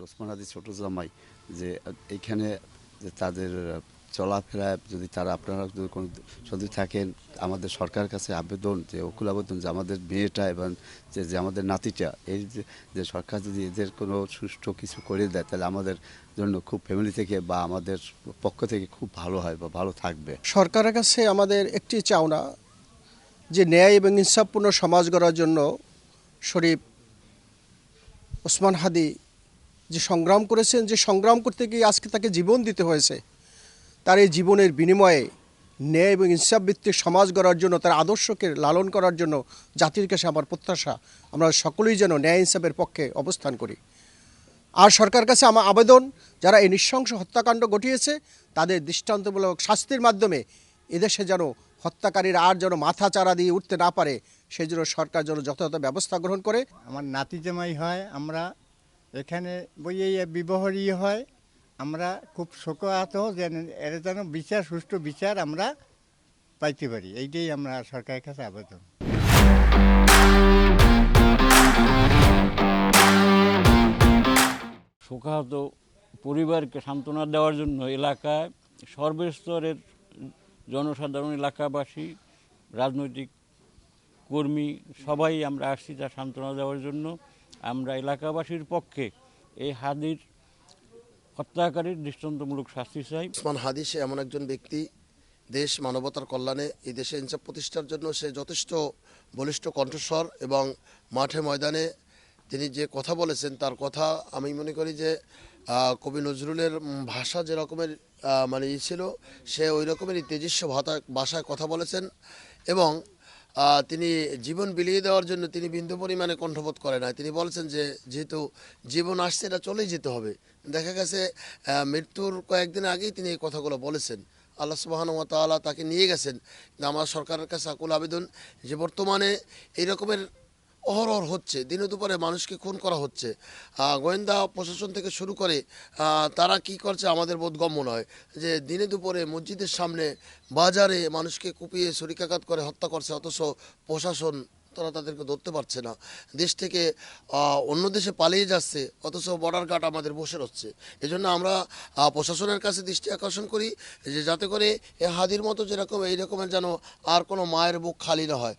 ওসমান হাদি ছোট জামাই যে এইখানে যে তাদের চলাফেরায় যদি তারা আপনারা যদি কোনো যদি থাকেন আমাদের সরকারের কাছে আবেদন যে অকুল আবেদন যে আমাদের মেয়েটা এবং যে আমাদের নাতিটা এই যে সরকার যদি এদের কোনো সুষ্ঠু কিছু করে দেয় তাহলে আমাদের জন্য খুব ফ্যামিলি থেকে বা আমাদের পক্ষ থেকে খুব ভালো হয় বা ভালো থাকবে। সরকারের কাছে আমাদের একটি চাওনা যে ন্যায় এবং ইনসাফপূর্ণ সমাজ গড়ার জন্য শরীফ ওসমান হাদি যে সংগ্রাম করেছেন, যে সংগ্রাম করতে গিয়ে আজকে তাকে জীবন দিতে হয়েছে, তার এই জীবনের বিনিময়ে ন্যায় এবং ইনসাফ ভিত্তিক সমাজ গড়ার জন্য, তার আদর্শকে লালন করার জন্য জাতির কাছে আমার প্রত্যাশা আমরা সকলেই যেন ন্যায় ইনসাফের পক্ষে অবস্থান করি। আর সরকারের কাছে আমার আবেদন, যারা এই নৃশংস হত্যাকাণ্ড ঘটিয়েছে তাদের দৃষ্টান্তমূলক শাস্তির মাধ্যমে এদেশে যেন হত্যাকারীরা আর যেন মাথা চারা দিয়ে উঠতে না পারে, সেই জন্য সরকার যেন যথাযথ ব্যবস্থা গ্রহণ করে। আমার নাতি জামাই হয়, আমরা এখানে বইয়ে বিবাহরই হয়, আমরা খুব শোকাহত যে এর যেন বিচার, সুষ্ঠু বিচার আমরা পাইতে পারি, এইটাই আমরা সরকারের কাছে আবেদন। শোকাহত পরিবারকে সান্ত্বনা দেওয়ার জন্য এলাকায় সর্বস্তরের জনসাধারণ, এলাকাবাসী, রাজনৈতিক কর্মী সবাই আমরা আসছি তার সান্ত্বনা দেওয়ার জন্য। আমরা এলাকাবাসীর পক্ষে এই হাদির হত্যাকারীর দৃষ্টান্তমূলক শাস্তি চাই। ওসমান হাদি সে এমন একজন ব্যক্তি, দেশ মানবতার কল্যাণে এই দেশে ইনসাফ প্রতিষ্ঠার জন্য সে যথেষ্ট বলিষ্ঠ কণ্ঠস্বর, এবং মাঠে ময়দানে তিনি যে কথা বলেছেন তার কথা আমি মনে করি যে কবি নজরুলের ভাষা যে রকমের মানে ছিল, সে ওই রকমেরই তেজস্ব ভাষায় কথা বলেছেন, এবং তিনি জীবন বিলিয়ে দেওয়ার জন্য তিনি বিন্দু পরিমাণে কণ্ঠবোধ করে না। তিনি বলেছেন যে যেহেতু জীবন আসছে এটা চলেই যেতে হবে। দেখা গেছে মৃত্যুর কয়েকদিন আগেই তিনি এই কথাগুলো বলেছেন। আল্লাহ সুবহানাহু ওয়া তাআলা তাকে নিয়ে গেছেন। আমার সরকারের কাছে আকুল আবেদন যে বর্তমানে এই রকমের অহরহ হচ্ছে, দিনে দুপুরে মানুষকে খুন করা হচ্ছে, গোয়েন্দা প্রশাসন থেকে শুরু করে তারা কি করছে আমাদের বোধগম্য নয়, যে দিনে দুপুরে মসজিদের সামনে, বাজারে মানুষকে কুপিয়ে ছুরিকাঘাত করে হত্যা করছে, অথচ প্রশাসন তারা তাদেরকে ধরতে পারছে না। দেশ থেকে অন্য দেশে পালিয়ে যাচ্ছে, অথচ বর্ডার গার্ড আমাদের বসে রচ্ছে। এজন্য আমরা প্রশাসনের কাছে দৃষ্টি আকর্ষণ করি যে যাতে করে এ হাদির মতো যেরকম এই রকমের যেন আর কোনো মায়ের বুক খালি না হয়।